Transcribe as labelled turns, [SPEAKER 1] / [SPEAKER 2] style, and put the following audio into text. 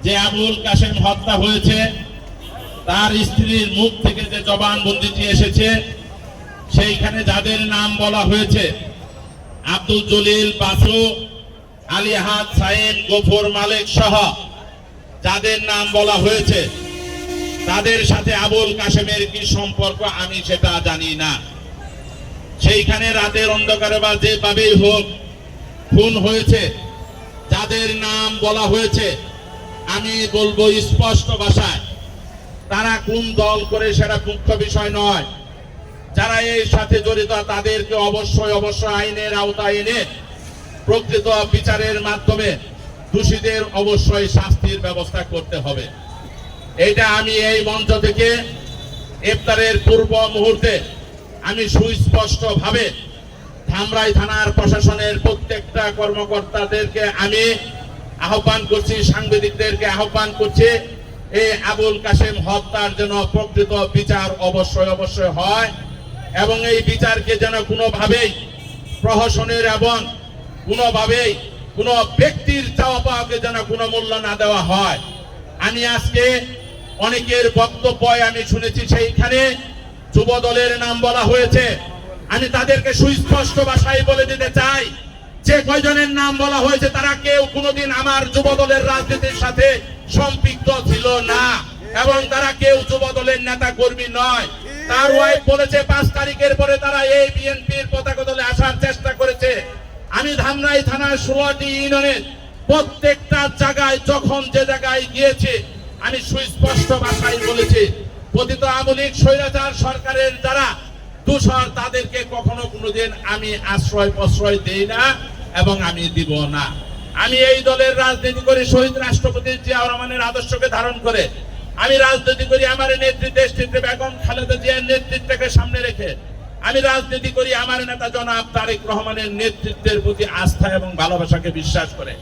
[SPEAKER 1] যে আবুল কাশেম হত্যা হয়েছে তার স্ত্রীর মুখ থেকে যে জবানবন্দিটি এসেছে সেইখানে যাদের নাম বলা হয়েছে আব্দুল জলিল, বাসু, আলিহাদ, সাইম, গফুর, মালিক সহ যাদের নাম বলা হয়েছে তাদের সাথে আবুল কাশেমের কি সম্পর্ক আমি সেটা জানি না। সেইখানে রাতের অন্ধকারে বা যেভাবেই হোক খুন হয়েছে, যাদের নাম বলা হয়েছে আমি বলবো স্পষ্ট ভাষায় তারা কোন দল করে সেটা মুখ্য বিষয় নয়। যারা এর সাথে জড়িত তাদেরকে অবশ্যই আইনের আওতায় এনে প্রকৃত বিচারের মাধ্যমে দোষীদের অবশ্যই শাস্তির ব্যবস্থা করতে হবে। এটা আমি এই মঞ্চ থেকে ইফতারের পূর্ব মুহূর্তে আমি সুস্পষ্ট ভাবে ধামরাই থানার প্রশাসনের প্রত্যেকটা কর্মকর্তাদেরকে আমি আহ্বান করছি, সাংবাদিকদেরকে আহ্বান করছি, এই আবুল কাশেম হত্যার জন্য প্রকৃত বিচার অবশ্যই হয় এবং এই বিচারকে যেন কোনোভাবেই প্রহসনের এবং কোনোভাবেই কোনো ব্যক্তির চাওয়া পাওয়াকে যেন কোনো মূল্য না দেওয়া হয়। আমি আজকে অনেকের বক্তব্য আমি শুনেছি, সেইখানে যুব দলের নাম বলা হয়েছে। আমি তাদেরকে সুস্পষ্ট ভাষায় বলে দিতে চাই, যে কয়জনের নাম বলা হয়েছে তারা কেউ কোনোদিন আমার যুব দলের রাজনীতির সাথে সম্পৃক্ত ছিল না এবং তারা কেউ যুব দলের নেতা কর্মী নয়। তার ওয়াইফ বলেছে 5 তারিখের পরে তারা এই বিএনপির পতাকা দলে আসার চেষ্টা করেছে। আমি ধামরাই থানার 16টি ইউনিয়নের প্রত্যেকটা জায়গায় যখন যে জায়গায় গিয়েছে আমি সুস্পষ্ট ভাষায় বলেছি, পতিত আওয়ামী লীগ স্বৈরাচার সরকারের যারা দূষর তাদেরকে কখনো কোনোদিন আমি আশ্রয় প্রশ্রয় দেই না এবং আমি দিব না। আমি এই দলের রাজনীতি করি শহীদ রাষ্ট্রপতি জিয়াউর রহমানের আদর্শকে ধারণ করে। আমি রাজনীতি করি আমার নেত্রী বেগম খালেদা জিয়ার নেতৃত্বকে সামনে রেখে। আমি রাজনীতি করি আমার নেতা জনাব তারেক রহমানের নেতৃত্বের প্রতি আস্থা এবং ভালোবাসাকে বিশ্বাস করে।